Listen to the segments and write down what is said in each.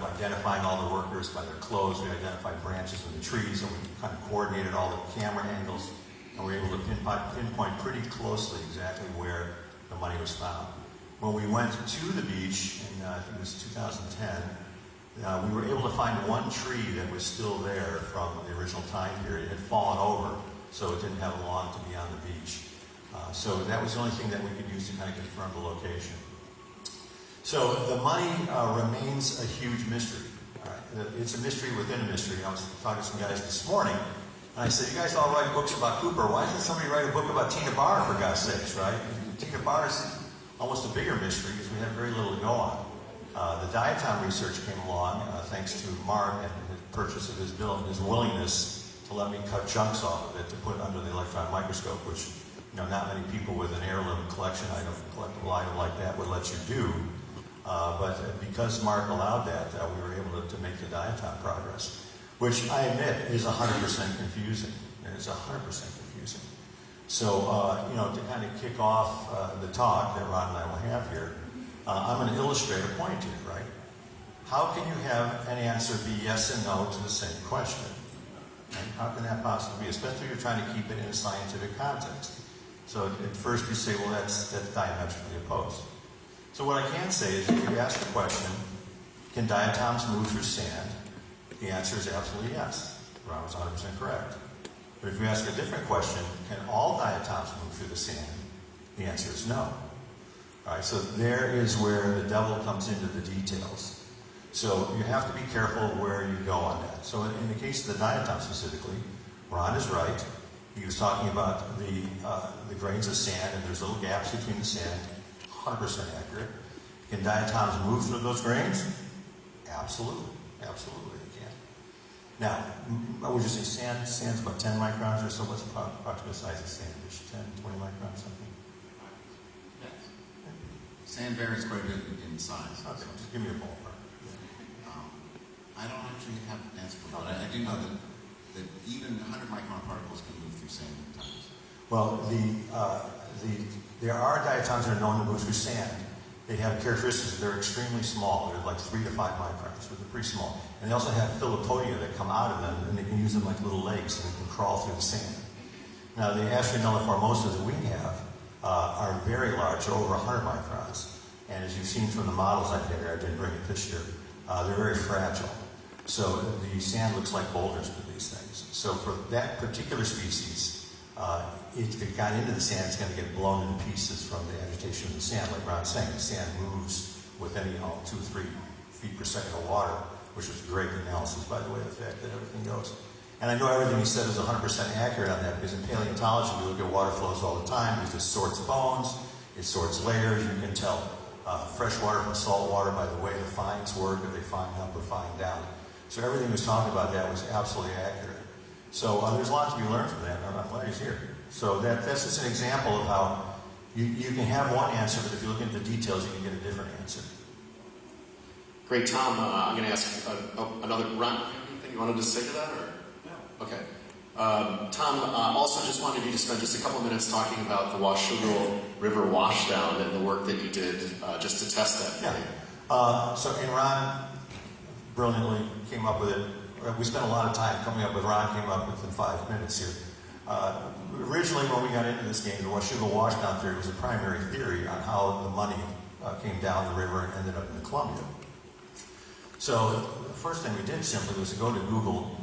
up identifying all the workers by their clothes. We identified branches in the trees, and we kind of coordinated all the camera angles, and we were able to pinpoint pretty closely exactly where the money was found. When we went to the beach in, I think it was 2010, we were able to find one tree that was still there from the original time period. It had fallen over, so it didn't have long to be on the beach. So that was the only thing that we could use to kind of confirm the location. So the money remains a huge mystery. It's a mystery within a mystery. I was talking to some guys this morning, and I said, you guys all write books about Cooper. Why doesn't somebody write a book about Tena Bar, for God's sakes, right? Tena Bar is almost a bigger mystery because we have very little to go on. The Diatom research came along thanks to Mark and his purchase of his bill and his willingness to let me cut chunks off of it to put under the electron microscope, which not many people with an heirloom collectible item like that would let you do. But because Mark allowed that, we were able to make the Diatom progress, which I admit is 100% confusing. It's 100% confusing. So, to kind of kick off the talk that Ron and I will have here, I'm going to illustrate a point here, right? How can you have an answer be yes and no to the same question? Right? How can that possibly be, especially if you're trying to keep it in a scientific context? So at first you say, well, that's diametrically opposed. So what I can say is, if you ask the question, can diatoms move through sand? The answer is absolutely yes. Ron was 100% correct. But if you ask a different question, can all diatoms move through the sand? The answer is no. All right, so there is where the devil comes into the details. So you have to be careful where you go on that. So in the case of the diatom specifically, Ron is right. He was talking about the grains of sand, and there's little gaps between the sand. 100% accurate. Can diatoms move through those grains? Absolutely. Absolutely they can. Now, would you say sand's about 10 microns or so? What's the approximate size of sand? 10, 20 microns, something? Yes. Sand varies quite a bit in size. Okay, just give me a ballpark. I don't actually have an answer for that. I do know that even 100 micron particles can move through sand at times. Well, there are diatoms that are known to move through sand. They have characteristics that they're extremely small. They're like 3 to 5 microns, so they're pretty small. And they also have philopodia that come out of them, and they can use them like little legs, so they can crawl through the sand. Now, the Astronelliformosa that we have are very large, they're over 100 microns. And as you've seen from the models I did here, I didn't bring a picture, they're very fragile. So the sand looks like boulders with these things. So for that particular species, if it got into the sand, it's going to get blown into pieces from the agitation of the sand. Like Ron's saying, the sand moves with any 2 or 3 feet per second of water, which was great analysis, by the way, the fact that everything goes. And I know everything he said is 100% accurate on that, because in paleontology, we look at water flows all the time. It just sorts bones, it sorts layers. You can tell fresh water from salt water by the way the fines work, if they fine up or fine down. So everything he was talking about that was absolutely accurate. So there's a lot to be learned from that, and I'm glad he's here. So that's just an example of how you can have one answer, but if you look into the details, you can get a different answer. Great, Tom. I'm going to ask another. Ron, anything you wanted to say to that? Or? No. Okay. Tom, also just wanted you to spend just a couple minutes talking about the Washougal River washdown and the work that you did just to test that. Yeah. And Ron brilliantly came up with it. We spent a lot of time coming up with. Ron came up within 5 minutes here. Originally, when we got into this game, the Washougal washdown theory was a primary theory on how the money came down the river and ended up in the Columbia. So the first thing we did simply was to go to Google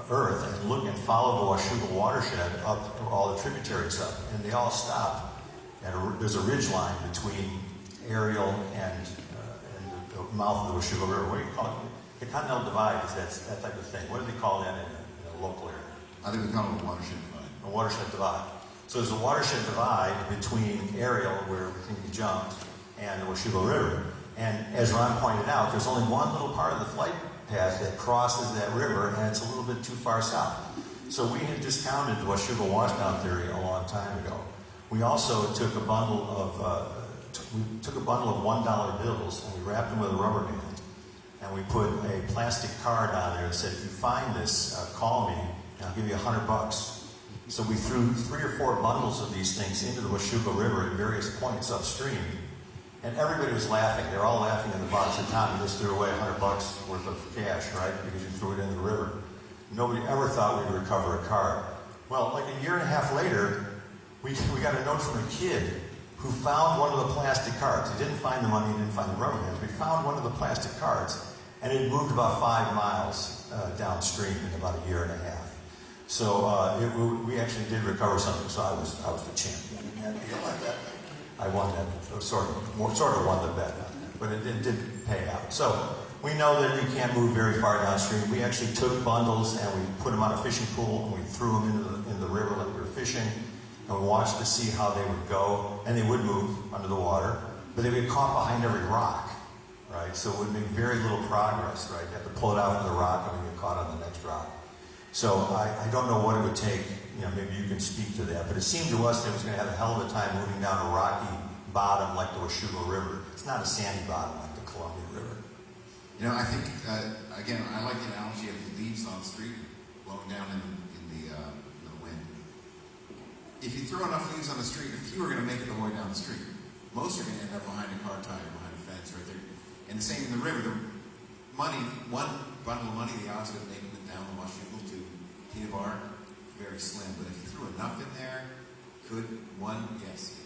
Earth and look and follow the Washougal watershed up to all the tributaries up, and they all stop. And there's a ridge line between Ariel and the mouth of the Washougal River. What do you call it? The Continental Divide is that type of thing. What do they call that in a local area? I think we call it a watershed divide. A watershed divide. So there's a watershed divide between Ariel, where we think he jumped, and the Washougal River. And as Ron pointed out, there's only one little part of the flight path that crosses that river, and it's a little bit too far south. So we had discounted the Washougal washdown theory a long time ago. We also took a bundle of $1 bills and we wrapped them with a rubber band, and we put a plastic card on there that said, "If you find this, call me, and I'll give you $100." So we threw 3 or 4 bundles of these things into the Washougal River at various points upstream, And everybody was laughing. They're all laughing in the bar. I said, Tom, you just threw away $100 worth of cash, right? Because you threw it in the river. Nobody ever thought we'd recover a card. Well, like a year and a half later, we got a note from a kid who found one of the plastic cards. He didn't find the money, he didn't find the rubber bands. We found one of the plastic cards, and it moved about 5 miles downstream in about a year and a half. So we actually did recover something. So I was the champion. And you know, like that. I won that, sort of won the bet, but it did pay out. So we know that we can't move very far downstream. We actually took bundles and we put them on a fishing pool and we threw them into the river like we were fishing, and we watched to see how they would go, and they would move under the water, but they would get caught behind every rock, right? So it would make very little progress, right? You have to pull it out from the rock and we get caught on the next rock. So I don't know what it would take. You know, maybe you can speak to that, but it seemed to us that it was going to have a hell of a time moving down a rocky bottom like the Washougal River. It's not a sandy bottom like the Columbia River. You know, I think, again, I like the analogy of the leaves on the street blowing down in the wind. If you throw enough leaves on the street, a few are going to make it the way down the street. Most are going to end up behind a car tire, behind a fence, right there. And the same in the river. The money, one bundle of money, the odds of it making it down the Washougal to Tena Bar, very slim. But if you threw enough in there, could one? Yes.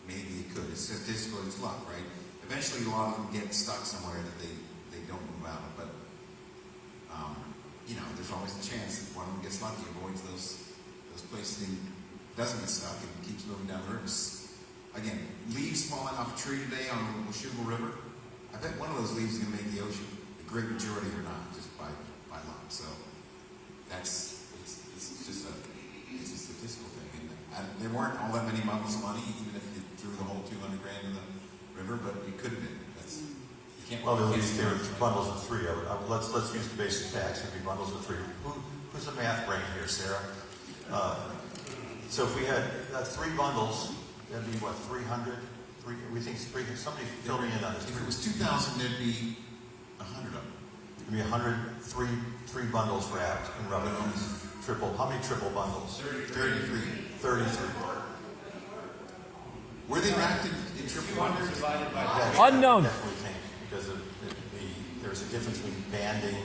Maybe it could. It's statistical, it's luck, right? Eventually, a lot of them get stuck somewhere that they don't move out of. But, you know, there's always the chance that one of them gets lucky, avoids those places, and doesn't get stuck and keeps moving down the river. Again, leaves falling off a tree today on the Washougal River, I bet one of those leaves is going to make the ocean. The great majority are not, just by luck. So it's just a statistical thing. And there weren't all that many bundles of money, even if you threw the whole $200,000 in the river, but it could have been. You can't. Well, there were bundles of 3. Let's use the basic facts. It'd be bundles of 3. Who's the math brain here, Sarah? So if we had 3 bundles, that'd be what, 300? We think 3. Somebody fill me in on this. If it was 2,000, there'd be 100 of them. It'd be 100, three bundles wrapped in rubber. Triple. How many triple bundles? 33. 33. Were they wrapped in triple bundles? Unknown. I definitely think, because there's a difference between banding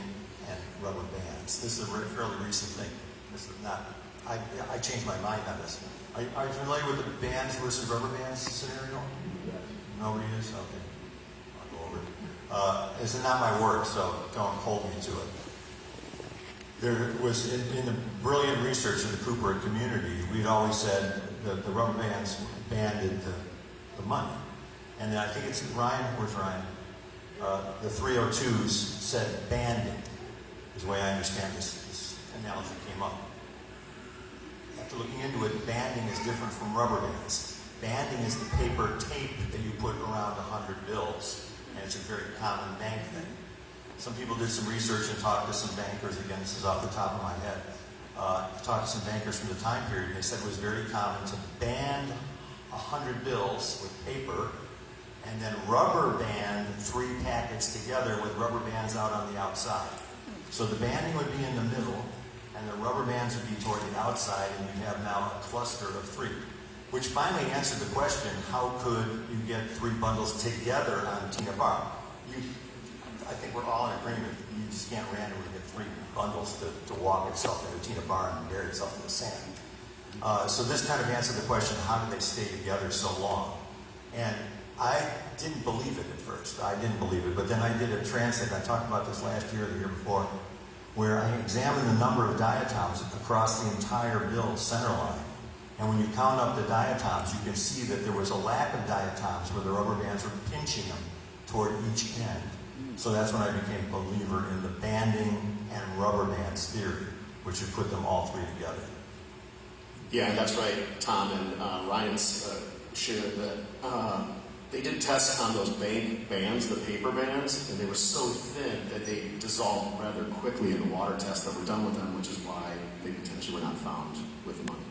and rubber bands. This is a fairly recent thing. This is not. I changed my mind on this. Are you familiar with the bands versus rubber bands scenario? Nobody is? Okay. I'll go over it. This is not my work, so don't hold me to it. There was, in the brilliant research of the Cooper community, we'd always said that the rubber bands banded the money. And then I think it's Ryan, where's Ryan? The 302s said banding, is the way I understand this analogy came up. After looking into it, banding is different from rubber bands. Banding is the paper tape that you put around 100 bills, and it's a very common bank thing. Some people did some research and talked to some bankers. Again, this is off the top of my head. Talked to some bankers from the time period, and they said it was very common to band 100 bills with paper and then rubber band 3 packets together with rubber bands out on the outside. So the banding would be in the middle, and the rubber bands would be toward the outside, and you'd have now a cluster of 3. Which finally answered the question, how could you get 3 bundles together on Tena Bar? I think we're all in agreement. You just can't randomly get 3 bundles to walk itself into Tena Bar and bury itself in the sand. So this kind of answered the question, how did they stay together so long? And I didn't believe it at first. I didn't believe it. But then I did a translate. I talked about this last year or the year before, where I examined the number of diatoms across the entire bill center line. And when you count up the diatoms, you can see that there was a lack of diatoms where the rubber bands were pinching them toward each end. So that's when I became a believer in the banding and rubber bands theory, which would put them all 3 together. Yeah, that's right, Tom, and Ryan's shared that they did tests on those bands, the paper bands, and they were so thin that they dissolved rather quickly in the water tests that were done with them, which is why they potentially were not found with the money.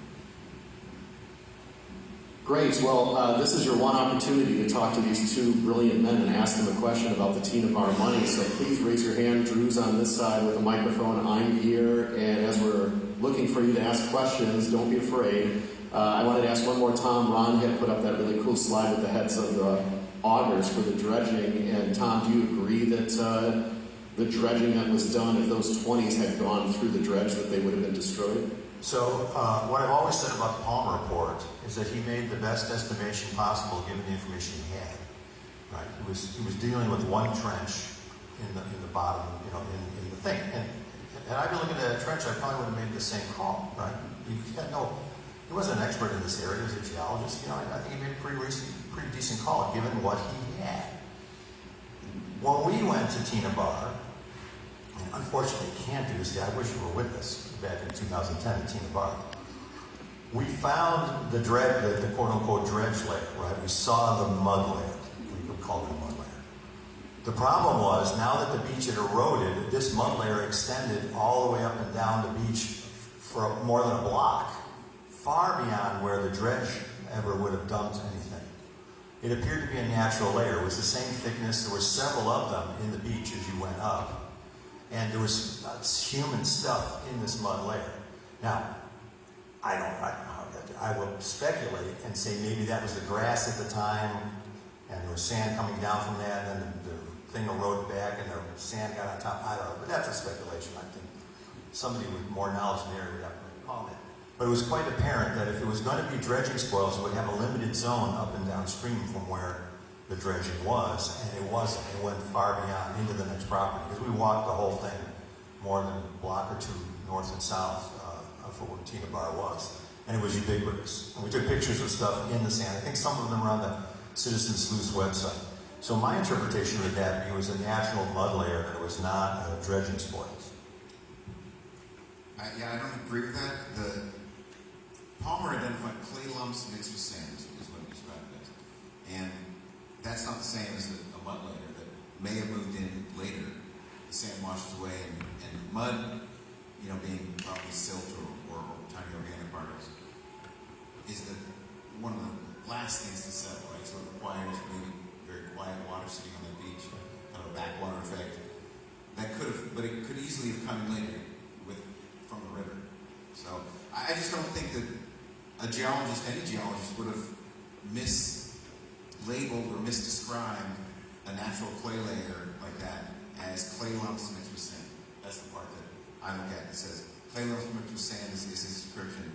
Great. Well, this is your one opportunity to talk to these 2 brilliant men and ask them a question about the Tena Bar money. So please raise your hand. Drew's on this side with a microphone. I'm here. And as we're looking for you to ask questions, don't be afraid. I wanted to ask one more. Tom, Ron had put up that really cool slide with the heads of augers for the dredging. And Tom, do you agree that the dredging that was done, if those 20s had gone through the dredge, that they would have been destroyed? So what I've always said about the Palmer report is that he made the best estimation possible given the information he had. Right? He was dealing with one trench in the bottom, in the thing. And had I been looking at that trench, I probably would have made the same call, right? He wasn't an expert in this area. He was a geologist. I think he made a pretty decent call given what he had. When we went to Tena Bar, and unfortunately can't do this yet, I wish you were with us back in 2010 at Tena Bar. We found the quote-unquote dredge layer, right? We saw the mud layer. We would call it a mud layer. The problem was, now that the beach had eroded, this mud layer extended all the way up and down the beach for more than a block, far beyond where the dredge ever would have dumped anything. It appeared to be a natural layer. It was the same thickness. There were several of them in the beach as you went up. And there was human stuff in this mud layer. Now, I will speculate and say maybe that was the grass at the time, and there was sand coming down from that, and then the thing eroded back, and the sand got on top. I don't know, but that's a speculation. I think somebody with more knowledge in the area would have to comment. But it was quite apparent that if it was going to be dredging spoils, it would have a limited zone up and downstream from where the dredging was, and it wasn't. It went far beyond into the next property, because we walked the whole thing more than a block or two north and south for where Tena Bar was, and it was ubiquitous. And we took pictures of stuff in the sand. I think some of them are on the Citizen Sleuth's website. So my interpretation of that, it was a natural mud layer, that it was not dredging spoils. I don't agree with that. The Palmer identified clay lumps mixed with sand, is what he described it as. And that's not the same as a mud layer that may have moved in later. The sand washes away, and mud, being probably silt or tiny organic particles, is one of the last things to settle, right? So it requires maybe very quiet water sitting on that beach, kind of a backwater effect. But it could easily have come in later from the river. So I just don't think that any geologist would have mislabeled or misdescribed a natural clay layer like that as clay lumps mixed with sand. That's the part that I look at that says clay lumps mixed with sand is his description.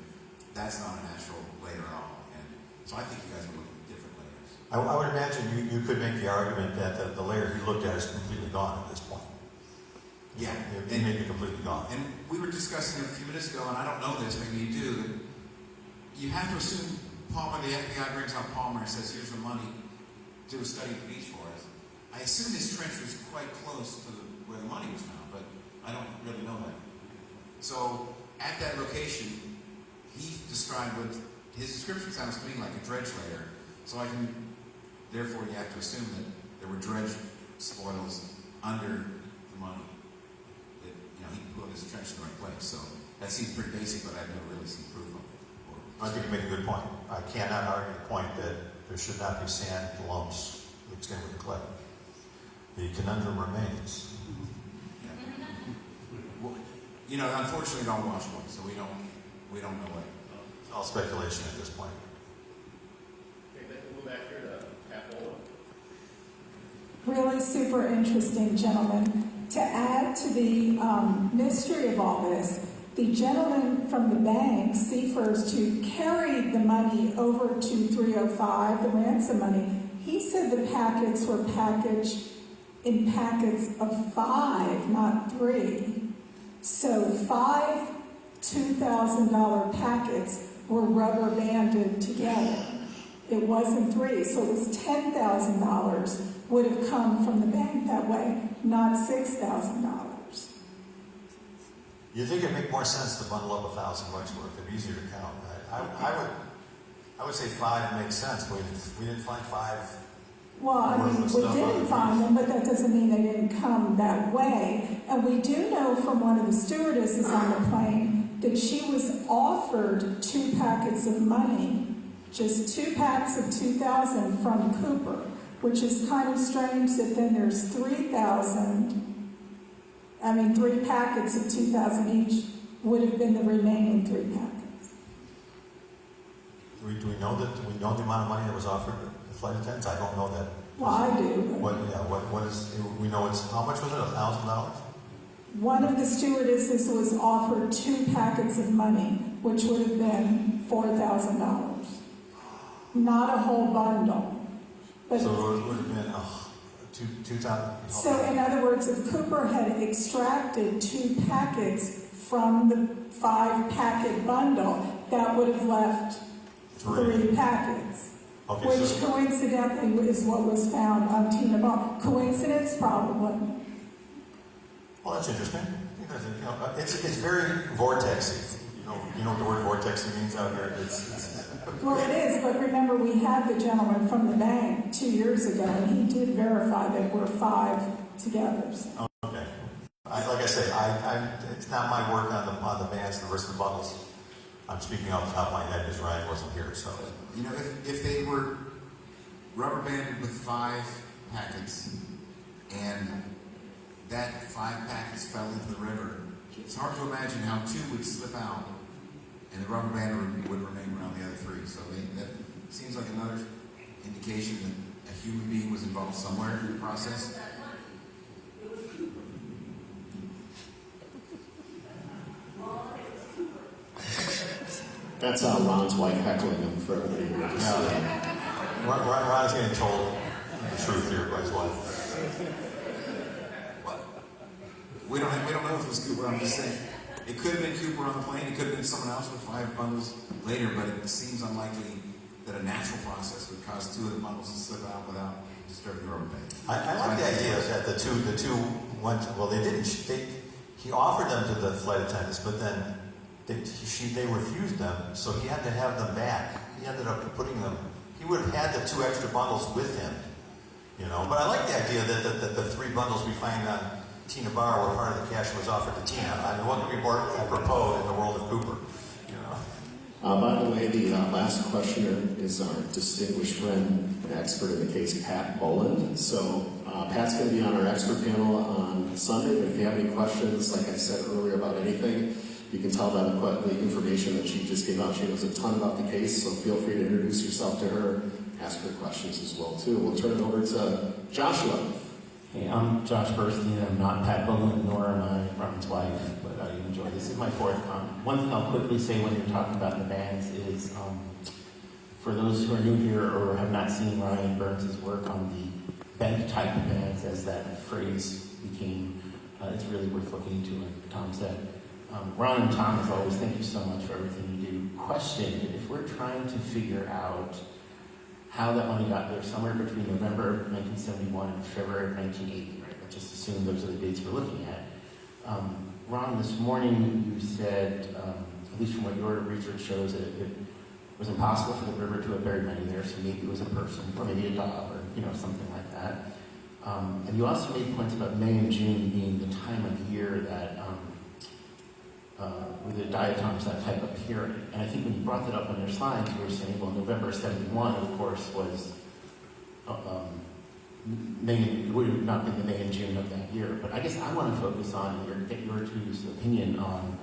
That's not a natural layer at all. And so I think you guys are looking at different layers. I would imagine you could make the argument that the layer he looked at is completely gone at this point. Yeah. It may be completely gone. And we were discussing it a few minutes ago, and I don't know this, maybe you do, that you have to assume Palmer, the FBI brings out Palmer and says, here's the money, do a study of the beach for us. I assume this trench was quite close to where the money was found, but I don't really know that. So at that location, he described what his description sounds to me like a dredge layer. So therefore you have to assume that there were dredge spoils under the money. That, he put his trench in the right place. So that seems pretty basic, but I've never really seen proof of it. I think you make a good point. I cannot argue the point that there should not be sand lumps mixed in with the clay. The conundrum remains. Yeah. Well, unfortunately, don't wash one, so we don't know what. It's all speculation at this point. Okay, then we'll go back here to Capola. Really super interesting, gentlemen. To add to the mystery of all this, the gentleman from the bank, Seafers, who carried the money over to 305, the ransom money, he said the packets were packaged in packets of 5, not 3. So 5 $2,000 packets were rubber banded together. It wasn't 3, so it was $10,000 would have come from the bank that way, not $6,000. You think it'd make more sense to bundle up $1,000 worth? It'd be easier to count. I would say 5 makes sense, but we didn't find 5. Well, I mean, we didn't find them, but that doesn't mean they didn't come that way. And we do know from one of the stewardesses on the plane that she was offered 2 packets of money, just 2 packs of 2,000 from Cooper, which is kind of strange that then there's 3 packets of 2,000 each would have been the remaining 3 packets. Do we know the amount of money that was offered to flight attendants? I don't know that Well, I do. What is, we know it's, how much was it, $1,000? One of the stewardesses was offered 2 packets of money, which would have been $4,000. Not a whole bundle. But So it would have been, 2,000. so in other words, if Cooper had extracted 2 packets from the 5-packet bundle, that would have left 3 packets. Okay, Which so, coincidentally is what was found on Tena Bar. Coincidence? Probably. well, that's interesting. Because, you know, it's very vortexy. You know what the word vortexy means out here? Well, it is, but remember, we had the gentleman from the bank 2 years ago, and he did verify that we're 5 together. So. Okay. Like I say, it's not my work on the bands and the rest of the bundles. I'm speaking off the top of my head because Ryan wasn't here, so. You know, if they were rubber banded with 5 packets and that 5 packets fell into the river, it's hard to imagine how 2 would slip out and the rubber band would remain around the other 3. So that seems like another indication that a human being was involved somewhere in the process. That's Ron's wife heckling him for everybody here. Ron's getting told the truth here by his wife. We don't know if it was Cooper. I'm just saying it could have been Cooper on the plane. It could have been someone else with 5 bundles later. But it seems unlikely that a natural process would cause 2 of the bundles to slip out without disturbing the rubber band. I like the idea that the two went. Well, they didn't. He offered them to the flight attendants, but then they refused them, so he had to have them back. He ended up putting them. He would have had the 2 extra bundles with him, you know. But I like the idea that the 3 bundles we find on Tena Bar were part of the cash that was offered to Tina. I mean, what could be more apropos in the world of Cooper, you know? By the way, the last questioner is our distinguished friend and expert in the case, Pat Boland. So Pat's going to be on our expert panel on Sunday. But if you have any questions, like I said earlier, about anything, you can tell by the information that she just gave out. She knows a ton about the case, so feel free to introduce yourself to her, ask her questions as well, too. We'll turn it over to Joshua. Hey, I'm Josh Burstein. I'm not Pat Bowen, nor am I Ron's wife, but I enjoy this. This is my 4th comment. One thing I'll quickly say when you're talking about the bands is, for those who are new here or have not seen Ryan Burns' work on the bent type of bands, as that phrase became, it's really worth looking into, like Tom said. Ron and Tom, as always, thank you so much for everything you do. Question, if we're trying to figure out how that money got there, somewhere between November of 1971 and February of 1980, right? Let's just assume those are the dates we're looking at. Ron, this morning you said, at least from what your research shows, that it was impossible for the river to have buried money there, so maybe it was a person, or maybe a dog, or something like that. And you also made points about May and June being the time of year that with the diatoms, that type of period. And I think when you brought that up on your slides, you were saying, well, November 71, of course, was May, it would have not been the May and June of that year. But I guess I want to focus on, get your two's opinion on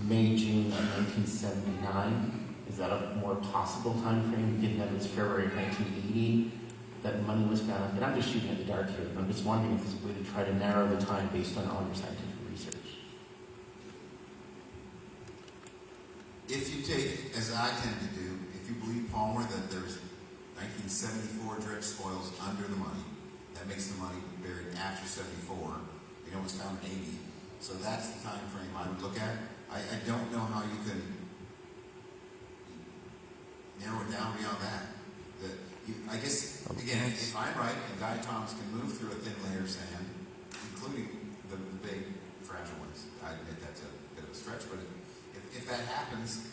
May, June of 1979. Is that a more possible time frame, given that it was February of 1980 that money was found? And I'm just shooting at the dark here, but I'm just wondering if there's a way to try to narrow the time based on all your scientific research. If you take, as I tend to do, if you believe Palmer that there's 1974 dredge spoils under the money, that makes the money buried after 74. You know, it was found in 80. So that's the time frame I would look at. I don't know how you can narrow it down beyond that. I guess, again, if I'm right, and diatoms can move through a thin layer of sand, including the big, fragile ones. I admit that's a bit of a stretch, but if that happens,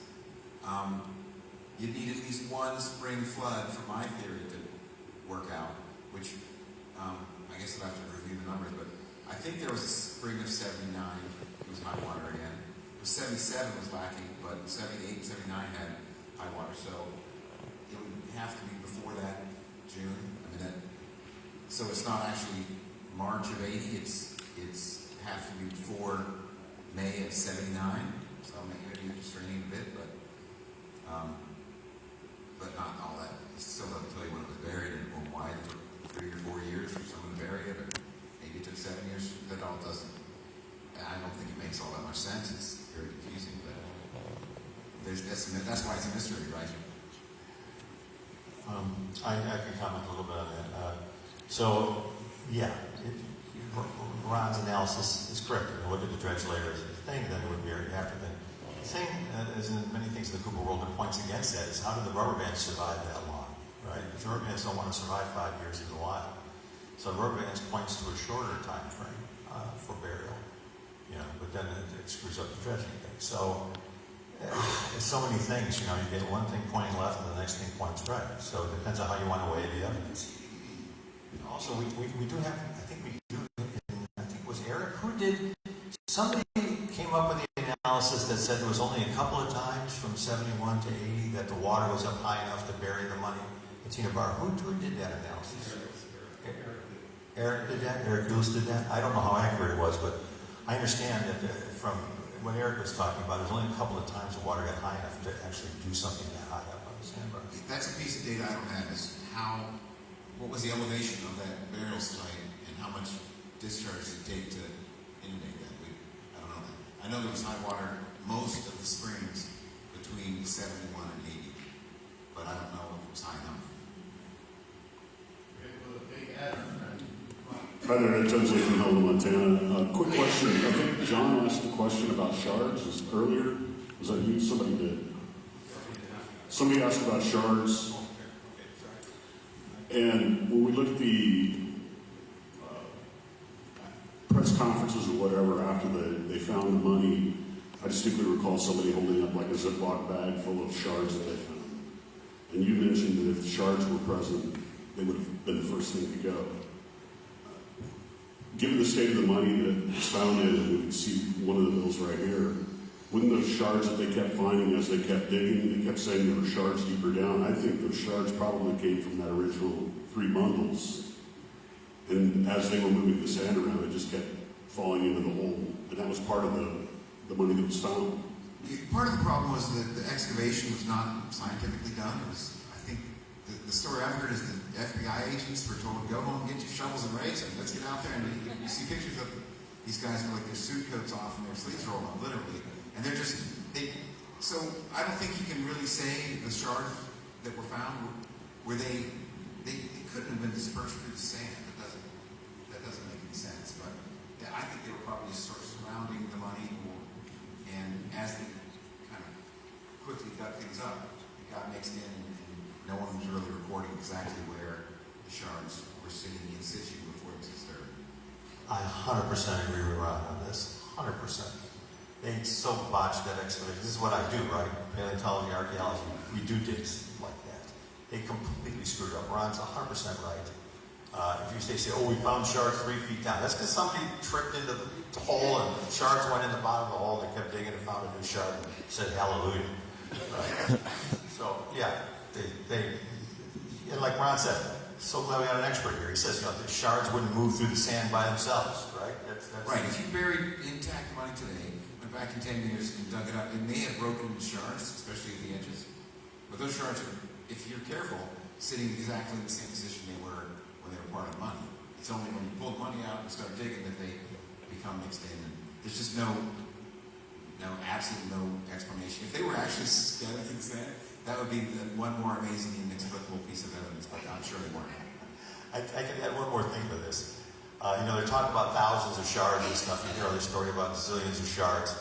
you need at least one spring flood for my theory to work out, which I guess I'll have to review the numbers, but I think there was a spring of 79 was high water again. 77 was lacking, but 78 and 79 had high water, so it would have to be before that June. I mean that, so it's not actually March of 80, it's have to be before May of 79. So maybe you're straining a bit, but not all that. It still doesn't tell you when it was buried and why it took 7 years, that all doesn't, I don't think it makes all that much sense. It's very confusing, but that's why it's a mystery, right? I can comment a little bit on that. So, yeah, Ron's analysis is correct. You look at the dredge layer as a thing, then it would be after the thing, as in many things in the Cooper world, that points against that is how do the rubber bands survive that long, right? The rubber bands don't want to survive 5 years in the wild. So rubber bands points to a shorter time frame for burial, but then it screws up the dredging thing. So there's so many things, you get one thing pointing left and the next thing points right. So it depends on how you want to weigh the evidence. Also, we do have, I think it was Eric who did, somebody came up with the analysis that said there was only a couple of times from 71 to 80 that the water was up high enough to bury the money at Tena Bar. Who did that analysis? Eric did that? Eric Lewis did that? I don't know how accurate it was, but I understand that from what Eric was talking about, there's only a couple of times the water got high enough to actually do something that high up on the sandbar. That's a piece of data I don't have, is what was the elevation of that burial site and how much discharge did it take to inundate that? I don't know that. I know there was high water most of the springs between 71 and 80, but I don't know if it was high enough. Hi there, Ed Tinsley from Helena, Montana. Quick question. I think John asked a question about shards earlier. Was that you? Somebody did. Somebody asked about shards. And when we look at the press conferences or whatever after they found the money, I distinctly recall somebody holding up like a Ziploc bag full of shards that they found. And you mentioned that if the shards were present, they would have been the first thing to go. Given the state of the money that was found in, and we can see one of the bills right here, wouldn't those shards that they kept finding as they kept digging, they kept saying there were shards deeper down, I think those shards probably came from that original 3 bundles. And as they were moving the sand around, it just kept falling into the hole. And that was part of the money that was found. Part of the problem was that the excavation was not scientifically done. It was, I think, the story I've heard is the FBI agents were told, go home, get your shovels and rakes, and let's get out there. And you see pictures of these guys with like their suit coats off and their sleeves rolled up, literally. And they're just, so I don't think you can really say the shards that were found were they couldn't have been dispersed through the sand. That doesn't make any sense. But I think they were probably just sort of surrounding the money, and as they kind of quickly dug things up, it got mixed in, and no one was really recording exactly where the shards were sitting in situ before it was disturbed. I 100% agree with Ron on this. 100%. They so botched that excavation. This is what I do, right? Paleontology, archaeology. We do digs like that. They completely screwed up. Ron's 100% right. If you say, oh, we found shards 3 feet down, that's because somebody tripped into the hole and shards went in the bottom of the hole. They kept digging and found a new shard and said hallelujah. Right? So, yeah, and like Ron said, so glad we got an expert here. He says, the shards wouldn't move through the sand by themselves, right? That's right. If you buried intact money today, went back in 10 years and dug it up, it may have broken shards, especially at the edges. But those shards are, if you're careful, sitting exactly in the same position they were when they were part of the money. It's only when you pull the money out and start digging that they become mixed in. And there's just absolutely no explanation. If they were actually skeletons then, that would be one more amazing and inexplicable piece of evidence, but I'm sure they weren't. I can add one more thing to this. They're talking about thousands of shards and stuff. You hear this story about zillions of shards.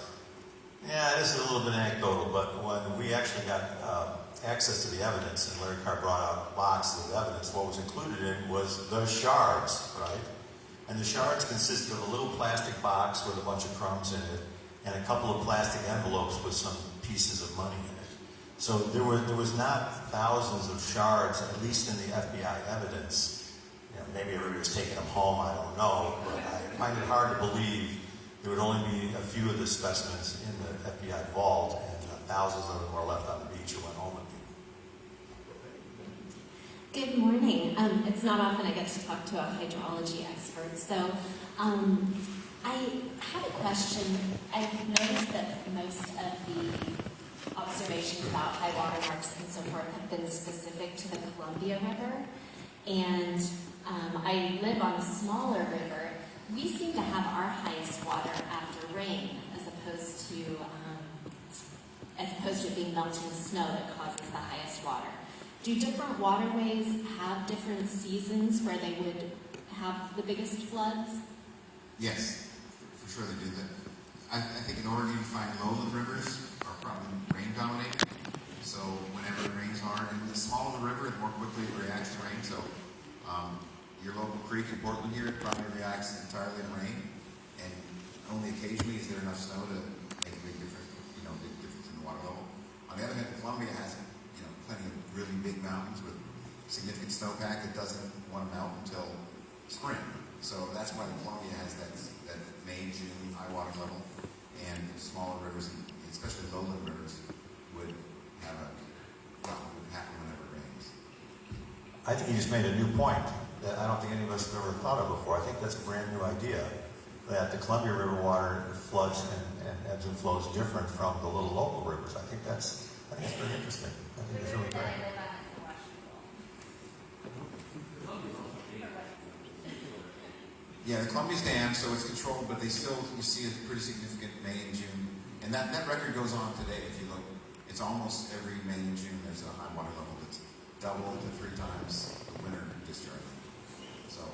Yeah, this is a little bit anecdotal, but when we actually got access to the evidence, and Larry Carr brought out boxes of evidence, what was included in was the shards, right? And the shards consisted of a little plastic box with a bunch of crumbs in it, and a couple of plastic envelopes with some pieces of money in it. So there was not thousands of shards, at least in the FBI evidence. Maybe everybody was taking them home, I don't know, but I find it hard to believe there would only be a few of the specimens in the FBI vault, and thousands of them were left on the beach or went home with people. Good morning. It's not often I get to talk to a hydrology expert, so I had a question. I've noticed that most of the observations about high water marks and so forth have been specific to the Columbia River, and I live on a smaller river we seem to have our highest water after rain, as opposed to it being melting snow that causes the highest water. Do different waterways have different seasons where they would have the biggest floods? Yes, for sure they do that. I think in Oregon you find lowland rivers are probably rain dominated. So whenever it rains hard, and the smaller the river, the more quickly it reacts to rain. So your local creek in Portland here probably reacts entirely to rain, and only occasionally is there enough snow to make a big difference, big difference in the water level. On the other hand, Columbia has, plenty of really big mountains with significant snowpack that doesn't want to melt until spring. So that's why Columbia has that May, June high water level, and smaller rivers, especially lowland rivers, would happen whenever it rains. I think you just made a new point that I don't think any of us have ever thought of before. I think that's a brand new idea, that the Columbia River water floods and ebbs and flows different from the little local rivers. I think that's very interesting. I think it's really great. Yeah, the Columbia's dam, so it's controlled, but you see a pretty significant May and June. And that record goes on today. If you look, it's almost every May and June there's a high water level that's double to 3 times the winter discharge. So,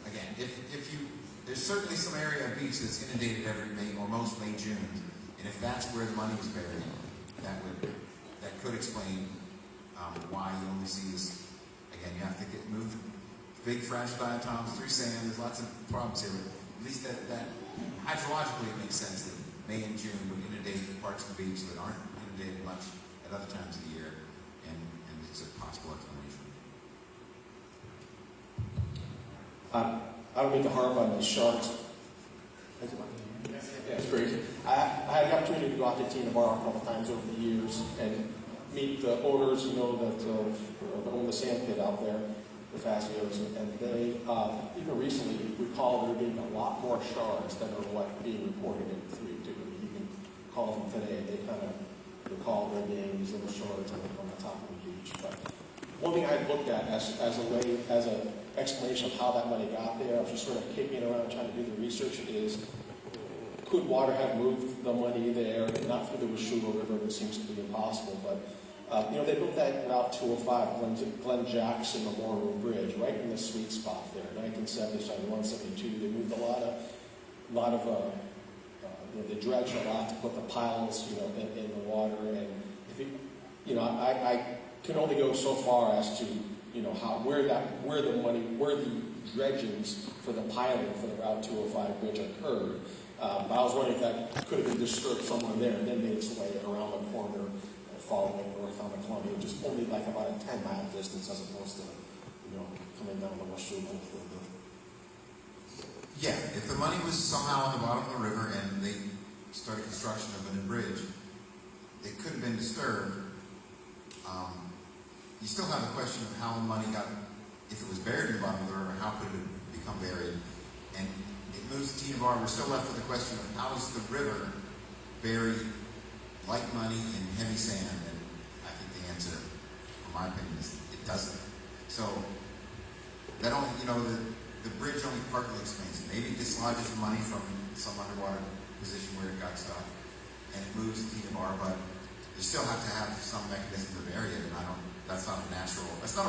again, there's certainly some area of beach that's inundated every May, or most May, June. And if that's where the money was buried, that could explain why you only see this. Again, you have to move big fragile diatoms through sand. There's lots of problems here, but at least that hydrologically it makes sense that May and June would inundate parts of the beach that aren't inundated much at other times of the year, and it's a possible explanation. I don't mean to harp on the sharks. Yeah, it's great. I had the opportunity to go out to Tena Bar a couple times over the years and meet the owners, that own the sand pit out there, the Facios, and they, even recently, recall there being a lot more shards than are what being reported in 3-2. You can call them today, they kind of recall there being these little shards on the top of the beach. But one thing I looked at as an explanation of how that money got there, I was just sort of kicking around trying to do the research, is could water have moved the money there, not through the Washougal River, which seems to be impossible, but they built that Route 205, Glenn Jackson Memorial Bridge, right in the sweet spot there. 1970, 172. They moved a lot of they dredged a lot to put the piles, in the water. And I can only go so far as to, where the dredgings for the piling for the Route 205 bridge occurred. But I was wondering if that could have been disturbed somewhere there and then made its way around the corner, following north on the Columbia, just only like about a 10-mile distance as opposed to, coming down the Washougal. Yeah, if the money was somehow on the bottom of the river and they started construction of a new bridge, it could have been disturbed. You still have the question of how the money got, if it was buried in the bottom of the river, how could it become buried? And it moves to Tena Bar. We're still left with the question of how does the river bury light money in heavy sand? And I think the answer, from my opinion, is it doesn't. So that only, the bridge only partly explains it. Maybe it dislodges money from some underwater position where it got stuck, and it moves to Tena Bar, but you still have to have some mechanism to bury it, and that's not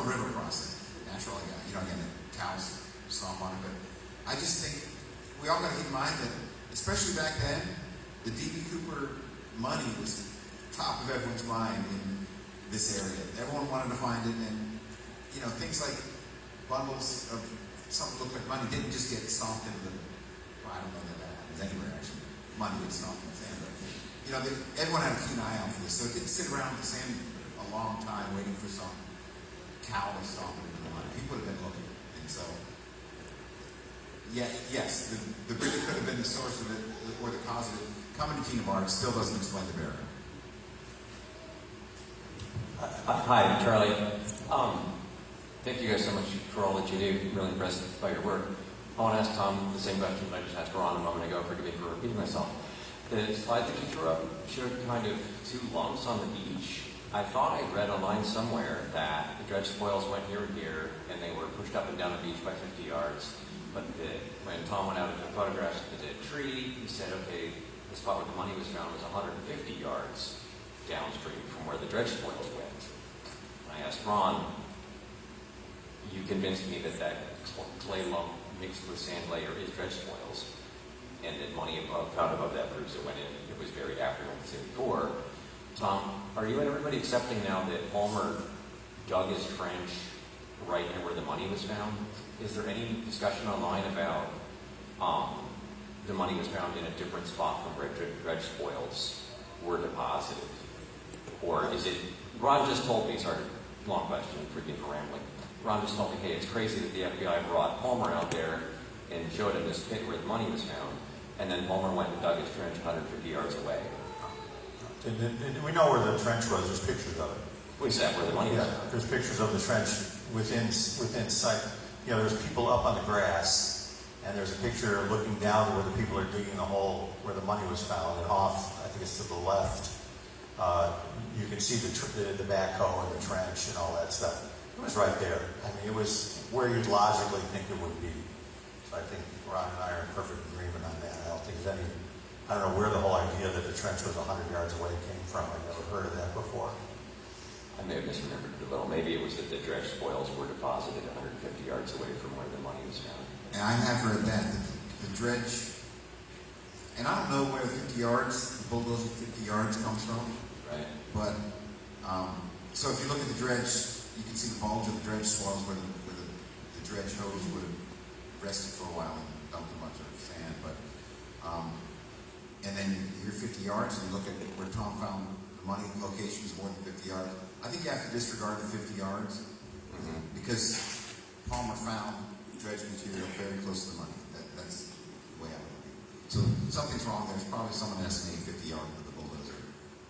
a river process. Natural, again, the cows stomp on it, but I just think we all got to keep in mind that, especially back then, the D.B. Cooper money was top of everyone's mind in this area. Everyone wanted to find it, and things like bundles of something looked like money didn't just get stomped into I don't know that happens anywhere actually. Money gets stomped in the sand, but everyone had a keen eye out for this, so it didn't sit around the sand a long time waiting for some cow to stomp it into the money. People would have been looking, and so yes, the bridge could have been the source of it or the cause of it. Coming to Tena Bar, it still doesn't explain the burial. Hi, Charlie. Thank you guys so much for all that you do. Really impressed by your work. I want to ask Tom the same question that I just asked Ron a moment ago. Forgive me for repeating myself. The slide that you threw up showed kind of 2 lumps on the beach. I thought I read a line somewhere that the dredge spoils went here and here, and they were pushed up and down the beach by 50 yards. but when Tom went out and took photographs of the dead tree, he said, okay, the spot where the money was found was 150 yards downstream from where the dredge spoils went. And I asked Ron, you convinced me that clay lump mixed with sand layer is dredge spoils, and that money found above that proves it went in. It was buried after 1974. Tom, are you and everybody accepting now that Palmer dug his trench right near where the money was found? Is there any discussion online about the money was found in a different spot from where dredge spoils were deposited? Or is it, Ron just told me, sorry, long question, forgive me for rambling. Ron just told me, hey, it's crazy that the FBI brought Palmer out there and showed him this pit where the money was found, and then Palmer went and dug his trench 150 yards away. We know where the trench was, there's pictures of it. We said where the money was Yeah, found. there's pictures of the trench within sight. You know, there's people up on the grass, and there's a picture looking down where the people are digging the hole where the money was found, and off, I think it's to the left, you can see the backhoe and the trench and all that stuff. It was right there. I mean, it was where you'd logically think it would be. So I think Ron and I are in perfect agreement on that. I don't think there's any, I don't know where the whole idea that the trench was 100 yards away came from. I've never heard of that before. I may have misremembered it a little. Maybe it was that the dredge spoils were deposited 150 yards away from where the money was found. And I have read that, the dredge, and I don't know where the 50 yards, the bulldozer 50 yards comes from, Right. but, so if you look at the dredge, you can see the bulge of the dredge swells where the dredge hose would have rested for a while and dumped a bunch of sand, but, and then you're 50 yards and you look at where Tom found the money location is more than 50 yards. I think you have to disregard the 50 yards because Palmer found dredge material very close to the money. That's the way I would look at it. So something's wrong. There's probably someone estimating 50 yards with the bulldozer.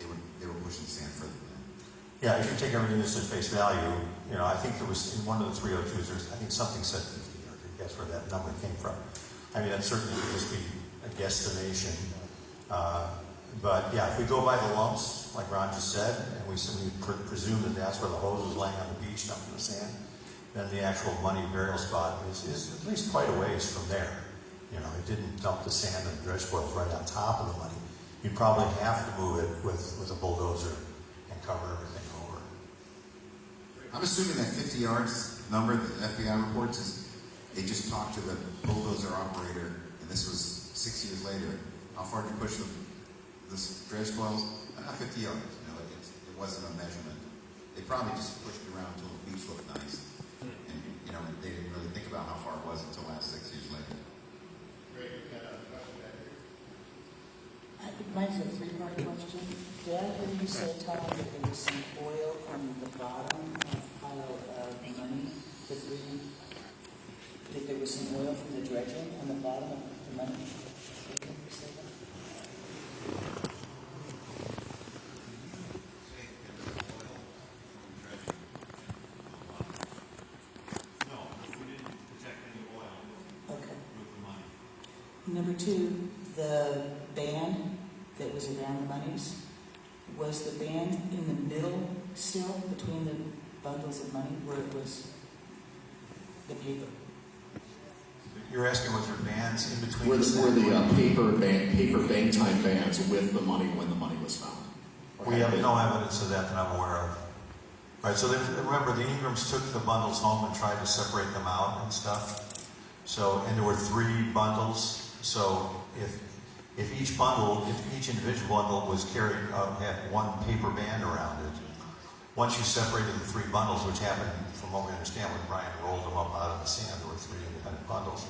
They were pushing sand further than that. Yeah, if you take everything just at face value, you know, I think there was, in one of the 302s, I think something said 50 yards. That's where that number came from. I mean, that certainly could just be a guesstimation. But yeah, if we go by the lumps, like Ron just said, and we presume that that's where the hose was laying on the beach dumping the sand, then the actual money burial spot is at least quite a ways from there. You know, it didn't dump the sand and the dredge spoils right on top of the money. You'd probably have to move it with a bulldozer and cover everything over. I'm assuming that 50 yards number that the FBI reports is they just talked to the bulldozer operator, and this was 6 years later. How far did you push this dredge spoils? 50 yards. You know, it wasn't a measurement. They probably just pushed it around until the beach looked nice, and you know they didn't really think about how far it was until last 6 years later. Mine's a three-part question. Did I hear you say, Tom, that there was some oil on the bottom of the pile of money, that there was some oil from the dredging on the bottom of the money? Did you say that? No, we didn't detect any oil Okay. with the money. Number two, the band that was around the monies, was the band in the middle still between the bundles of money where it was the paper? You're asking was there bands in between? Were the paper bang time bands with the money when the money was found? We have no evidence of that I'm aware of. Right, so remember the Ingrams took the bundles home and tried to separate them out and stuff. So, and there were 3 bundles. So if each individual bundle was carried, had one paper band around it, once you separated the 3 bundles, which happened from what we understand when Brian rolled them up out of the sand, there were 3 independent bundles.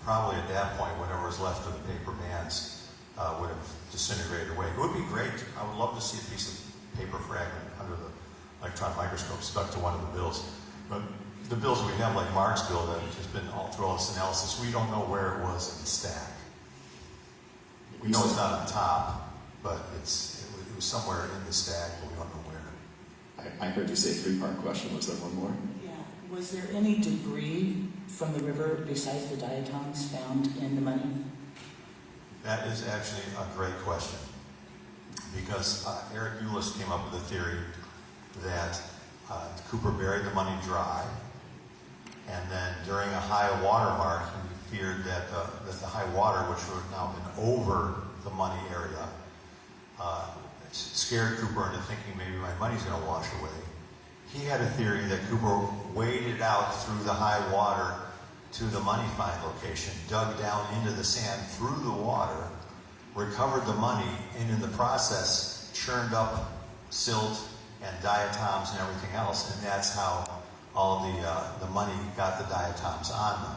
Probably at that point, whatever was left of the paper bands would have disintegrated away. It would be great. I would love to see a piece of paper fragment under the electron microscope stuck to one of the bills. But the bills we have, like Mark's bill, that has been all through all this analysis, we don't know where it was in the stack. We know it's not on top, but it was somewhere in the stack, but we don't know where. I heard you say 3-part question. Was there one more? Yeah. Was there any debris from the river besides the diatoms found in the money? That is actually a great question. Because Eric Eulis came up with a theory that Cooper buried the money dry, and then during a high water mark, he feared that the high water, which would have now been over the money area, scared Cooper into thinking maybe my money's going to wash away. He had a theory that Cooper waded out through the high water to the money find location, dug down into the sand through the water, recovered the money, and in the process churned up silt and diatoms and everything else, and that's how all the money got the diatoms on them.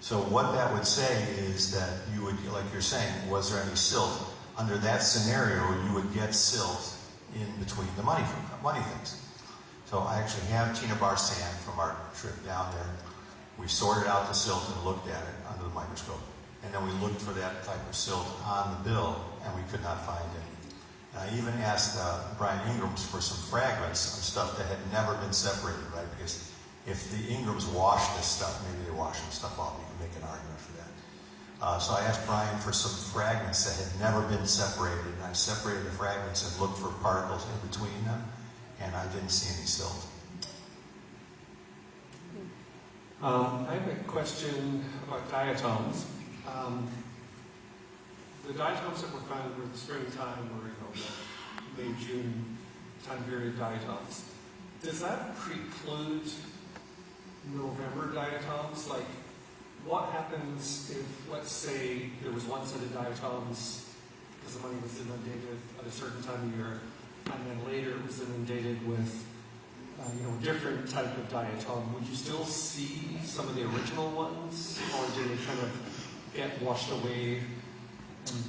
So what that would say is that you would, like you're saying, was there any silt? Under that scenario, you would get silt in between the money things. So I actually have Tena Bar sand from our trip down there. We sorted out the silt and looked at it under the microscope. And then we looked for that type of silt on the bill, and we could not find any. And I even asked Brian Ingrams for some fragments of stuff that had never been separated, right? Because if the Ingrams wash this stuff, maybe they wash some stuff off. You can make an argument for that. So I asked Brian for some fragments that had never been separated, and I separated the fragments and looked for particles in between them, and I didn't see any silt. I have a question about diatoms. The diatoms that were found were the springtime, or the May, June time period diatoms. Does that preclude November diatoms? Like, what happens if, let's say, there was one set of diatoms because the money was inundated at a certain time of year, and then later it was inundated with a different type of diatom? Would you still see some of the original ones, or do they kind of get washed away and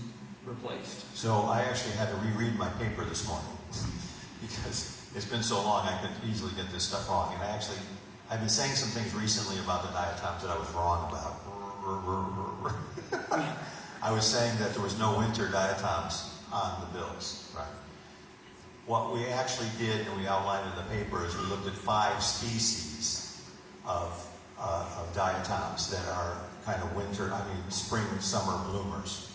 replaced? So I actually had to reread my paper this morning because it's been so long I could easily get this stuff wrong. And I've been saying some things recently about the diatoms that I was wrong about. I was saying that there was no winter diatoms on the bills, right? What we actually did, and we outlined in the paper, is we looked at 5 species of diatoms that are kind of spring, summer bloomers.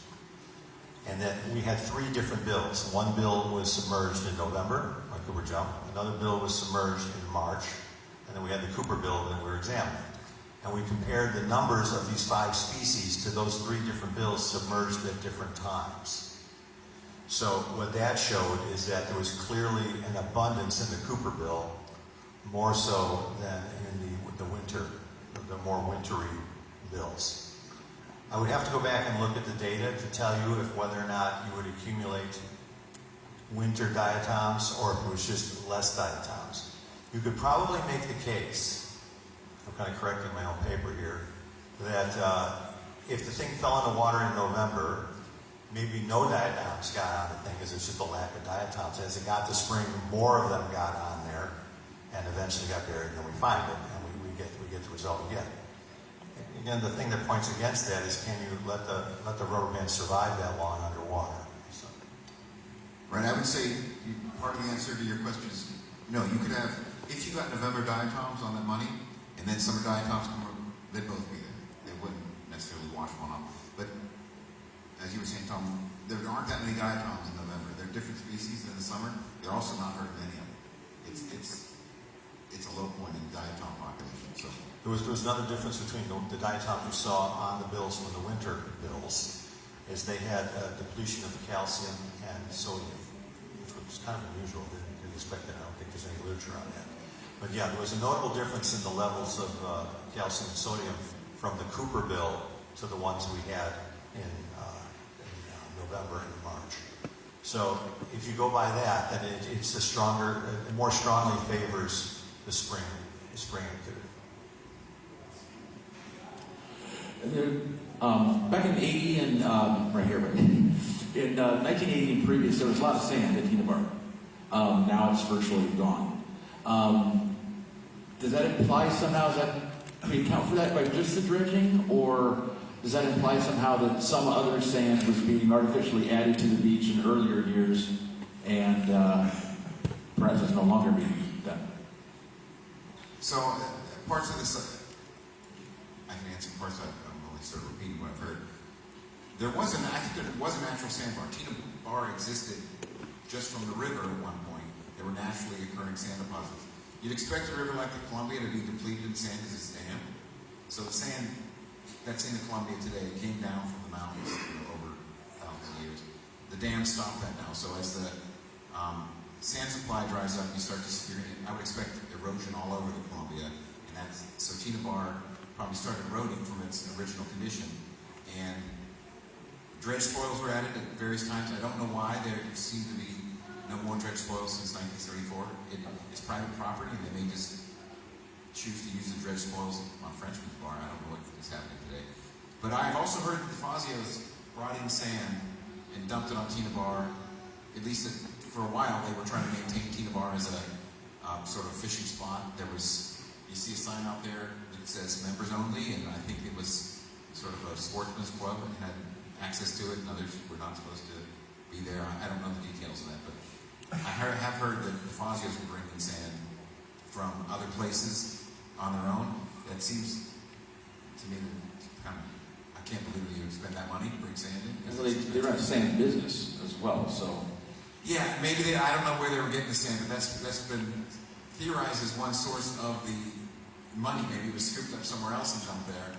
And then we had 3 different bills. One bill was submerged in November, like Cooper Jump. Another bill was submerged in March. And then we had the Cooper bill that we were examining. And we compared the numbers of these 5 species to those 3 different bills submerged at different times. So what that showed is that there was clearly an abundance in the Cooper bill, more so than in the more wintry bills. I would have to go back and look at the data to tell you if whether or not you would accumulate winter diatoms or if it was just less diatoms. You could probably make the case, I'm kind of correcting my own paper here, that if the thing fell in the water in November, maybe no diatoms got on the thing because it's just a lack of diatoms. As it got to spring, more of them got on there and eventually got buried, and then we find it, and we get the result we get. Again, the thing that points against that is, can you let the rubber band survive that long underwater? So. Right, I would say part of the answer to your question is no. You could have, if you got November diatoms on that money, and then summer diatoms come over, they'd both be there. They wouldn't necessarily wash one off. But as you were saying, Tom, there aren't that many diatoms in November. They're different species in the summer. They're also not very many of them. It's a low point in diatom population. So there was another difference between the diatoms we saw on the bills from the winter bills, is they had a depletion of calcium and sodium, which was kind of unusual. Didn't expect that. I don't think there's any literature on that. But yeah, there was a notable difference in the levels of calcium and sodium from the Cooper bill to the ones we had in November and March. So if you go by that, then it more strongly favors the spring activity. Back in 80 and right here, right? In 1980 and previous, there was a lot of sand at Tena Bar. Now it's virtually gone. Does that imply somehow, can we account for that by just the dredging, or does that imply somehow that some other sand was being artificially added to the beach in earlier years and perhaps is no longer being done? So parts of this, I can answer parts of it. I'm only sort of repeating what I've heard. I think there was a natural sandbar. Tena Bar existed just from the river at one point. There were naturally occurring sand deposits. You'd expect a river like the Columbia to be depleted in sand as it's dammed. So the sand that's in the Columbia today, it came down from the mountains over thousands of years. The dam stopped that now, so as the sand supply dries up, you start to experience, I would expect erosion all over the Columbia, and so Tena Bar probably started eroding from its original condition, and dredge spoils were added at various times. I don't know why there seem to be no more dredge spoils since 1934. It's private property, and they may just choose to use the dredge spoils on Frenchman's Bar. I don't know what is happening today. But I've also heard that the Fazios brought in sand and dumped it on Tena Bar. At least for a while, they were trying to maintain Tena Bar as a sort of fishing spot. You see a sign out there that says members only, and I think it was sort of a sportsman's club and had access to it, and others were not supposed to be there. I don't know the details of that, but I have heard that the Fazios were bringing sand from other places on their own. That seems to me kind of, I can't believe that you would spend that money to bring sand in. Well, they run a sand business as well, so. Yeah, maybe I don't know where they were getting the sand, but that's been theorized as one source of the money. Maybe it was scooped up somewhere else and dumped there.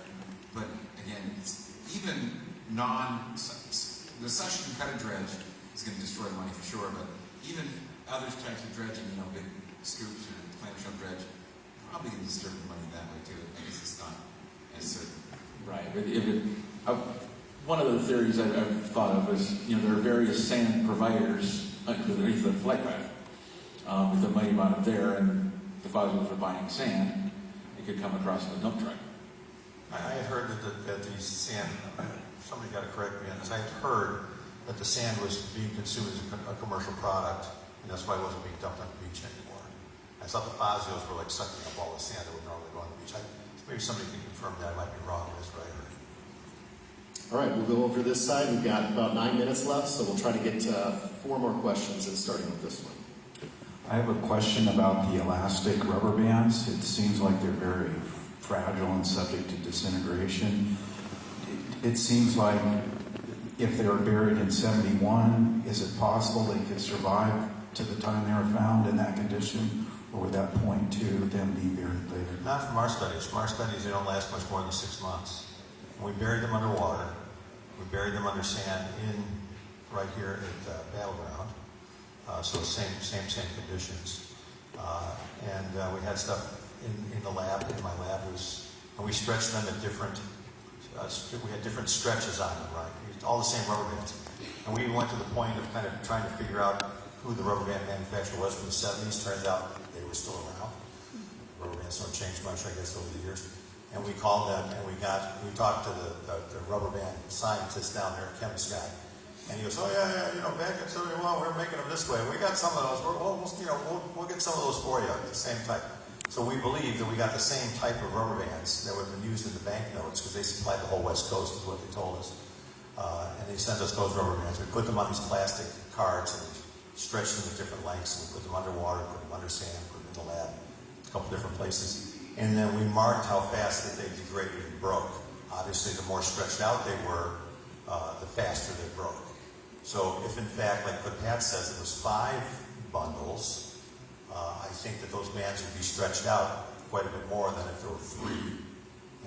But again, it's even the suction cut dredge is going to destroy the money for sure, but even other types of dredging, big scoops or clamshell dredge, probably going to disturb the money that way too. I guess it's not as certain. Right. One of the theories I've thought of is, there are various sand providers underneath the flight path. With the money amount there, and the Fazios are buying sand, it could come across in a dump truck. I had heard that the sand, somebody got to correct me on this, I had heard that the sand was being consumed as a commercial product, and that's why it wasn't being dumped on the beach anymore. I thought the Fazios were like sucking up all the sand that would normally go on the beach. Maybe somebody can confirm that. I might be wrong, that's what I heard. All right, we'll go over to this side. We've got about 9 minutes left, so we'll try to get 4 more questions, and starting with this one. I have a question about the elastic rubber bands. It seems like they're very fragile and subject to disintegration. It seems like if they were buried in 71, is it possible they could survive to the time they were found in that condition? Or would that point to them being buried later? Not from our studies. From our studies, they don't last much more than 6 months. We buried them underwater. We buried them under sand right here at Battleground. So same conditions. And we had stuff in the lab, in my lab, and we stretched them at different, we had different stretches on them, right? All the same rubber bands. And we went to the point of kind of trying to figure out who the rubber band manufacturer was from the 70s. Turns out they were still around. Rubber bands don't change much, I guess, over the years. And we called them, and we talked to the rubber band scientist down there, chemist guy. And he goes, oh yeah, back in 71, we were making them this way. We got some of those. We'll get some of those for you, the same type. So we believe that we got the same type of rubber bands that would have been used in the banknotes, because they supplied the whole West Coast, is what they told us. And they sent us those rubber bands. We put them on these plastic cards, and we stretched them at different lengths. And we put them underwater, put them under sand, put them in the lab, a couple different places. And then we marked how fast that they degraded and broke. Obviously, the more stretched out they were, the faster they broke. So if in fact, like what Pat says, it was 5 bundles, I think that those bands would be stretched out quite a bit more than if there were 3.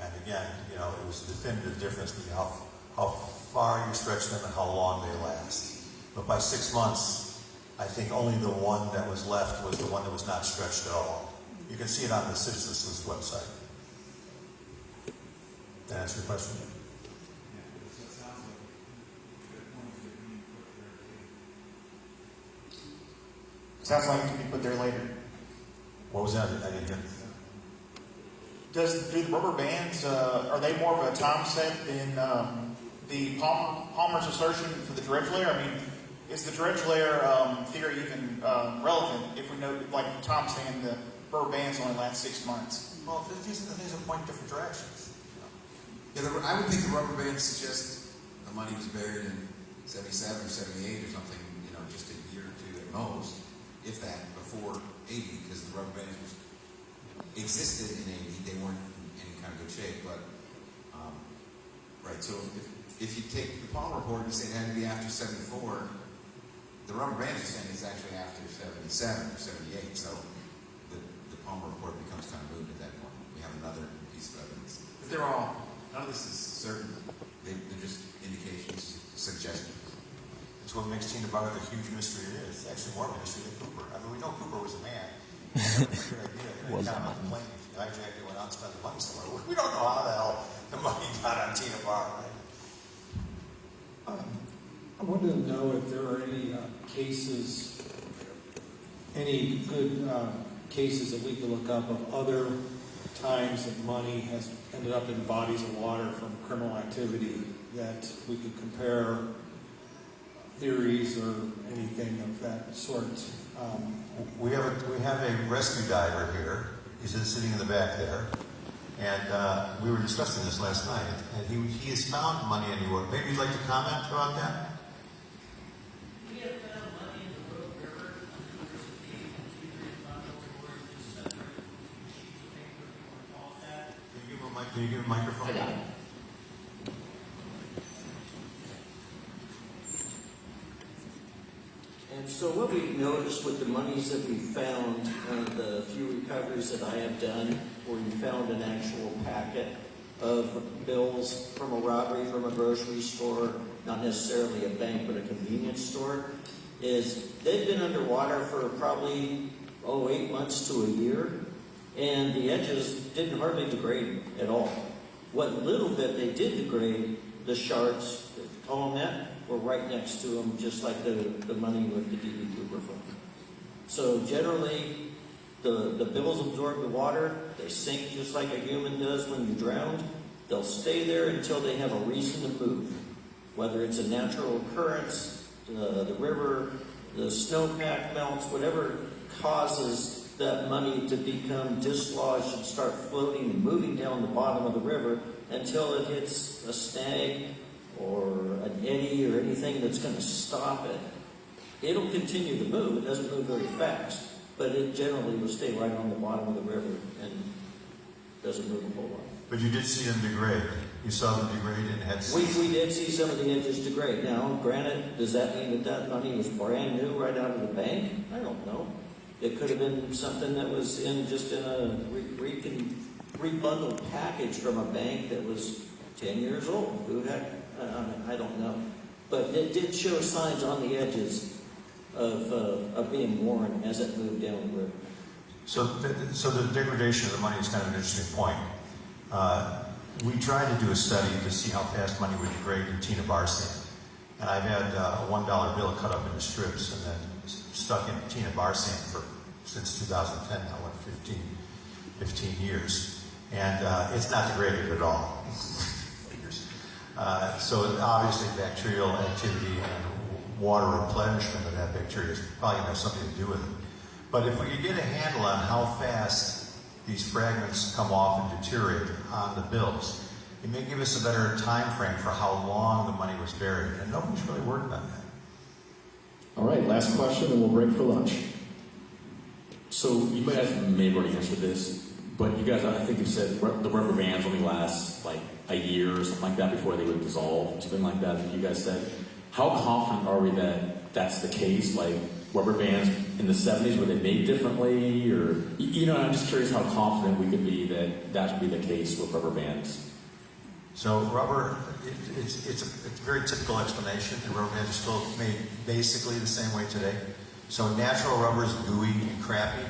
And again, it was a definitive difference between how far you stretch them and how long they last. But by 6 months, I think only the one that was left was the one that was not stretched at all. You can see it on the Citizen Sleuth's website. That answer your question? Sounds like it could be put there later. What was that? I didn't hear. Do the rubber bands, are they more of a time set than the Palmer's assertion for the dredge layer? I mean, is the dredge layer theory even relevant if we know, like Tom saying, the rubber bands only last 6 months? Well, these are the things that point in different directions. Yeah, I would think the rubber bands suggest the money was buried in 77 or 78 or something, just a year or 2 at most, if that, before 80, because the rubber bands existed in 80, they weren't in any kind of good shape, but, right, so if you take the Palmer report and say it had to be after 74, the rubber bands are saying it's actually after 77 or 78, so the Palmer report becomes kind of moot at that point. We have another piece of evidence. But they're all None of this is certain. They're just indications, suggestions. It's what makes Tena Bar the huge mystery it is. It's actually more of a mystery than Cooper. I mean, we know Cooper was a man. Good idea. He got on the plane, he hijacked it, went out and spent the money somewhere. We don't know how the hell the money got on Tena Bar, right? I wanted to know if there are any cases, any good cases that we could look up of other times that money has ended up in bodies of water from criminal activity that we could compare theories or anything of that sort. We have a rescue diver here. He's sitting in the back there. And we were discussing this last night. And he has found money anywhere. Maybe you'd like to comment about that? We have found money in the Road River under the bundles or just separate sheets of paper, if you want to call it that. Can you give him a microphone? I got it. And so what we've noticed with the monies that we found, the few recoveries that I have done, where you found an actual packet of bills from a robbery from a grocery store, not necessarily a bank, but a convenience store, is they've been underwater for probably, 8 months to a year, and the edges didn't hardly degrade at all. What little bit they did degrade, the shards, on that, were right next to them, just like the money with the DB Cooper fund. So generally, the bills absorb the water, they sink just like a human does when you drown. They'll stay there until they have a reason to move. Whether it's a natural occurrence, the river, the snowpack melts, whatever causes that money to become dislodged and start floating and moving down the bottom of the river until it hits a snag or an eddy or anything that's going to stop it. It'll continue to move. It doesn't move very fast, but it generally will stay right on the bottom of the river and doesn't move a whole lot. But you did see them degrade. You saw them degrade and had... We did see some of the edges degrade. Now, granted, does that mean that money was brand new right out of the bank? I don't know. It could have been something that was in a rebundled package from a bank that was 10 years old. Who the heck? I don't know. But it did show signs on the edges of being worn as it moved down the river. So the degradation of the money is kind of an interesting point. We tried to do a study to see how fast money would degrade in Tena Bar sand. And I've had a $1 bill cut up into strips and then stuck in Tena Bar sand since 2010, now, 15 years. And it's not degraded at all. So obviously bacterial activity and water replenishment of that bacteria is probably going to have something to do with it. But if we could get a handle on how fast these fragments come off and deteriorate on the bills, it may give us a better time frame for how long the money was buried. And nobody's really worked on that. All right, last question, and we'll break for lunch. So you guys may have already answered this, but you guys, I think you said the rubber bands only last like a year or something like that before they would dissolve, something like that you guys said. How confident are we that that's the case? Like rubber bands in the 70s, were they made differently? Or, I'm just curious how confident we could be that that would be the case with rubber bands. So rubber, it's a very typical explanation. The rubber bands are still made basically the same way today. So natural rubber is gooey and crappy,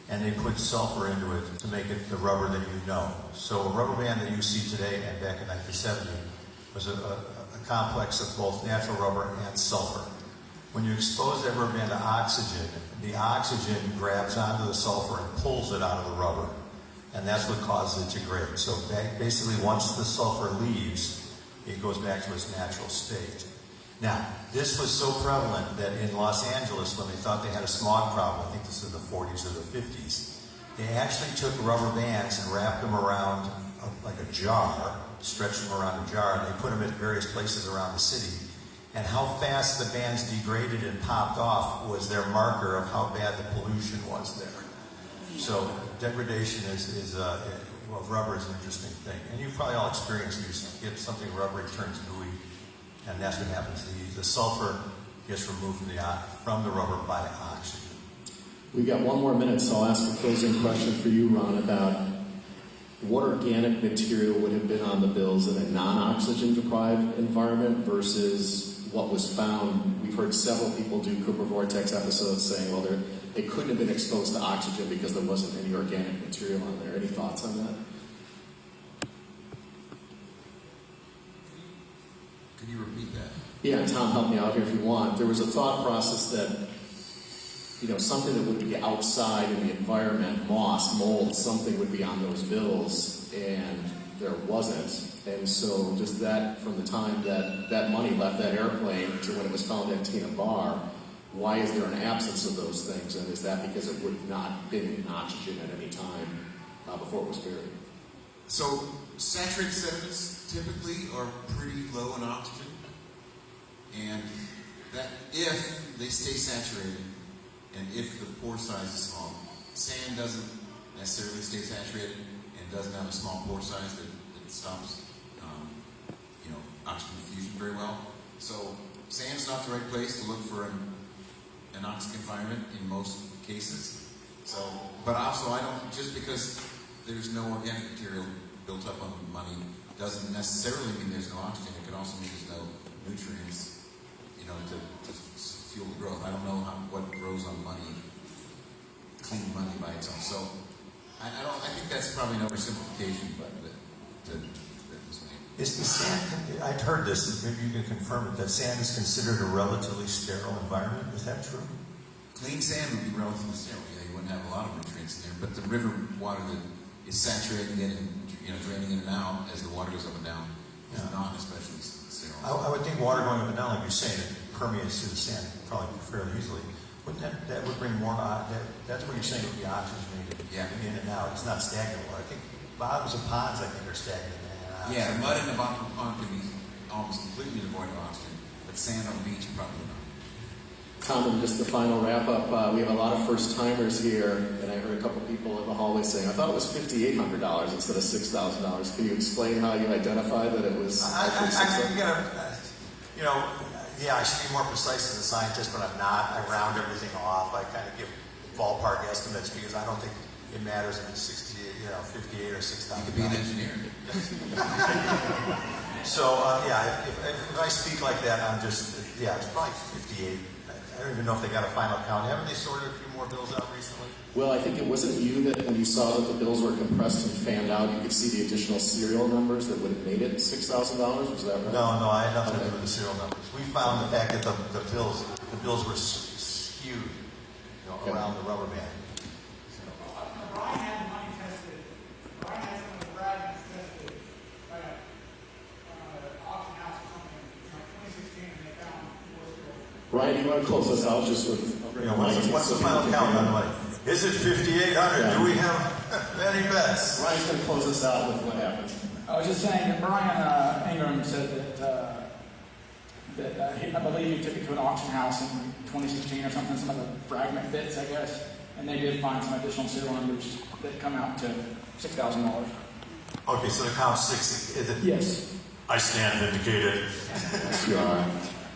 and they put sulfur into it to make it the rubber that you know. So a rubber band that you see today and back in 1970 was a complex of both natural rubber and sulfur. When you expose that rubber band to oxygen, the oxygen grabs onto the sulfur and pulls it out of the rubber. And that's what causes it to degrade. So basically, once the sulfur leaves, it goes back to its natural state. Now, this was so prevalent that in Los Angeles, when they thought they had a smog problem, I think this is the 40s or the 50s, they actually took rubber bands and wrapped them around like a jar, stretched them around a jar, and they put them at various places around the city. And how fast the bands degraded and popped off was their marker of how bad the pollution was there. So degradation of rubber is an interesting thing. And you've probably all experienced this. You get something rubbery, it turns gooey, and that's what happens. The sulfur gets removed from the rubber by oxygen. We've got one more minute, so I'll ask a closing question for you, Ron, about what organic material would have been on the bills in a non-oxygen deprived environment versus what was found. We've heard several people do Cooper Vortex episodes saying, well, it couldn't have been exposed to oxygen because there wasn't any organic material on there. Any thoughts on that? Can you repeat that? Yeah, Tom, help me out here if you want. There was a thought process that, something that would be outside in the environment, moss, mold, something would be on those bills, and there wasn't. And so just that, from the time that money left that airplane to when it was found at Tena Bar, why is there an absence of those things? And is that because it would have not been in oxygen at any time before it was buried? So saturated sediments typically are pretty low in oxygen, and that if they stay saturated and if the pore size is small, sand doesn't necessarily stay saturated and doesn't have a small pore size that stops oxygen diffusion very well. So sand's not the right place to look for an oxygen environment in most cases. So, but also just because there's no organic material built up on money doesn't necessarily mean there's no oxygen. It could also mean there's no nutrients, to fuel the growth. I don't know what grows on money, clean money by itself. So I think that's probably an oversimplification, but that was made. Is the sand, I'd heard this, maybe you can confirm it, that sand is considered a relatively sterile environment. Is that true? Clean sand would be relatively sterile. Yeah, you wouldn't have a lot of nutrients in there, but the river water that is saturating it and draining in and out as the water goes up and down is not especially sterile. I would think water going up and down, like you're saying, it permeates through the sand probably fairly easily. Wouldn't that would bring more, that's what you're saying would be oxygenated in and out. It's not stagnant water. I think bottoms of ponds, I think, are stagnant. Yeah, mud in the bottom of the pond can be almost completely devoid of oxygen, but sand on the beach probably not. Tom, and just the final wrap up, we have a lot of first timers here, and I heard a couple people in the hallway saying, I thought it was $5,800 instead of $6,000. Can you explain how you identified that it was I should be more precise as a scientist, but I'm not. I round everything off. I kind of give ballpark estimates because I don't think it matters if it's 58 or 6,000. You could be an engineer. So, if I speak like that, it's probably 58. I don't even know if they got a final count. Haven't they sorted a few more bills out recently? Well, I think it wasn't you that when you saw that the bills were compressed and fanned out, you could see the additional serial numbers that would have made it $6,000. Was that right? No, I had nothing to do with the serial numbers. We found the fact that the bills were skewed, around the rubber band. Brian had the money tested. Brian had some of the fragments tested by an auction house company in 2016, and they found more silver. Ryan, you want to close us out just with... What's the final count on the money? Is it 5,800? Do we have any bets? Ryan's going to close us out with what happened. I was just saying that Brian Ingram said that I believe he took it to an auction house in 2016 or something, some of the fragment bits, I guess, and they did find some additional serial numbers that come out to $6,000. Okay, so the count's 6. Yes. I stand vindicated. Yes, you are.